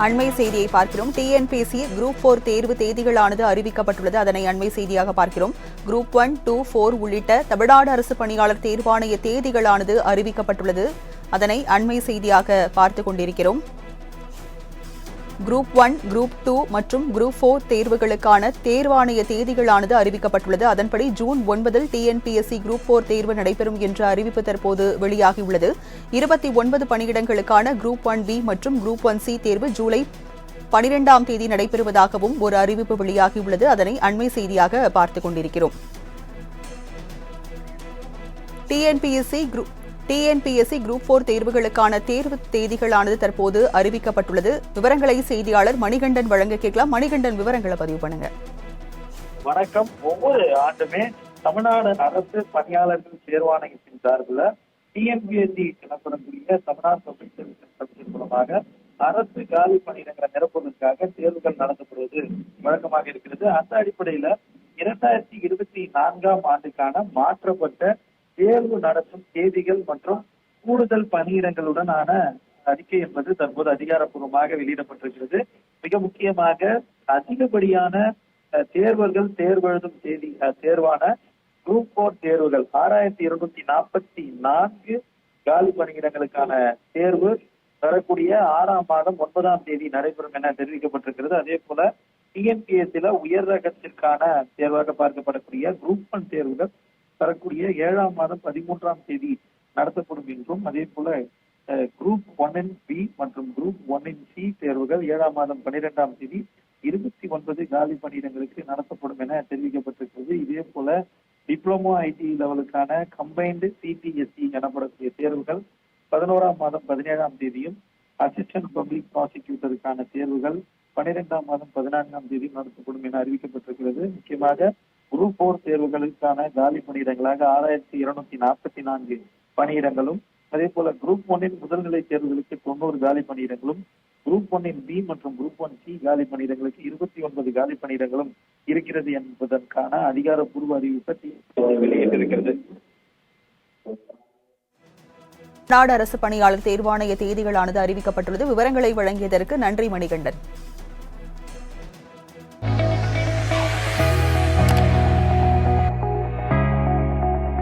அண்மை செய்தியை பார்க்கிறோம். டிஎன்பிஎஸ்சி குரூப் 4 தேர்வு தேதிகளானது அறிவிக்கப்பட்டுள்ளது. அதனை அண்மை செய்தியாக பார்க்கிறோம். குரூப் 1, 2, 4 உள்ளிட்ட தமிழ்நாடு அரசு பணியாளர் தேர்வாணைய தேதிகளானது அறிவிக்கப்பட்டுள்ளது. அதனை அண்மை செய்தியாக பார்த்துக் கொண்டிருக்கிறோம். குரூப் 1, குரூப் 2 மற்றும் குரூப் 4 தேர்வுகளுக்கான தேர்வாணைய தேதிகளானது அறிவிக்கப்பட்டுள்ளது. அதன்படி ஜூன் 9 டிஎன்பிஎஸ்சி குரூப் 4 தேர்வு நடைபெறும் என்ற அறிவிப்பு தற்போது வெளியாகியுள்ளது. 29 பணியிடங்களுக்கான குரூப் 1B மற்றும் குரூப் 1C தேர்வு ஜூலை 12ஆம் தேதி நடைபெறுவதாகவும் ஒரு அறிவிப்பு வெளியாகியுள்ளது. அதனை அண்மை செய்தியாக பார்த்துக் கொண்டிருக்கிறோம். டிஎன்பிஎஸ்சி குரூப் 4 தேர்வுகளுக்கான தேர்வு தேதிகளானது தற்போது அறிவிக்கப்பட்டுள்ளது. விவரங்களை செய்தியாளர் மணிகண்டன் வழங்க கேட்கலாம். மணிகண்டன், விவரங்களை பதிவு பண்ணுங்க. வணக்கம். ஒவ்வொரு ஆண்டுமே தமிழ்நாடு அரசு பணியாளர்கள் தேர்வாணையத்தின் சார்பில் டிஎன்பிஎஸ்சி எனப்படக்கூடிய தமிழ்நாடு பப்ளிக் சர்வீஸ் கமிஷன் மூலமாக அரசு காலி பணியிடங்களை நிரப்புவதற்காக தேர்வுகள் நடத்தப்படுவது வழக்கமாக இருக்கிறது. அந்த அடிப்படையில 2024ஆம் ஆண்டுக்கான மாற்றப்பட்ட தேர்வு நடத்தும் தேதிகள் மற்றும் கூடுதல் பணியிடங்களுடனான அறிக்கை என்பது தற்போது அதிகாரப்பூர்வமாக வெளியிடப்பட்டிருக்கிறது. மிக முக்கியமாக அதிகப்படியான தேர்வர்கள் தேர்வெழுதும் தேர்வான குரூப் 4 தேர்வுகள் 6244 காலி பணியிடங்களுக்கான தேர்வு வரக்கூடிய 6ஆம் மாதம் 9ஆம் தேதி நடைபெறும் என தெரிவிக்கப்பட்டிருக்கிறது. அதே போல டிஎன்பிஎஸ்சில உயர் ரகத்திற்கான தேர்வாக பார்க்கப்படக்கூடிய குரூப் 1 தேர்வுகள் வரக்கூடிய 7ஆம் மாதம் 13ஆம் தேதி நடத்தப்படும் என்றும், அதே போல குரூப் 1B மற்றும் குரூப் 1C தேர்வுகள் 7ஆம் மாதம் 12ஆம் தேதி 29 காலி பணியிடங்களுக்கு நடத்தப்படும் என தெரிவிக்கப்பட்டிருக்கிறது. இதே போல டிப்ளமோ ஐடி லெவலுக்கான கம்பைன்டு சிபிஎஸ்இ எனப்படக்கூடிய தேர்வுகள் 11ஆம் மாதம் 17ஆம் தேதியும், அசிஸ்டன்ட் பப்ளிக் ப்ராசிக்யூட்டருக்கான தேர்வுகள் 12ஆம் மாதம் 14ஆம் தேதி நடத்தப்படும் என அறிவிக்கப்பட்டிருக்கிறது. முக்கியமாக குரூப் 4 தேர்வுகளுக்கான காலி பணியிடங்களாக 6244 பணியிடங்களும், அதே போல குரூப் 1 முதல்நிலை தேர்வுகளுக்கு 90 காலி பணியிடங்களும், குரூப் 1B மற்றும் குரூப் 1C காலி பணியிடங்களுக்கு 29 காலி பணியிடங்களும் இருக்கிறது என்பதற்கான அதிகாரப்பூர்வ அறிவிப்பை வெளியிட்டிருக்கிறது. தமிழ்நாடு அரசு பணியாளர் தேர்வாணைய தேதிகளானது அறிவிக்கப்பட்டுள்ளது. விவரங்களை வழங்கியதற்கு நன்றி மணிகண்டன்.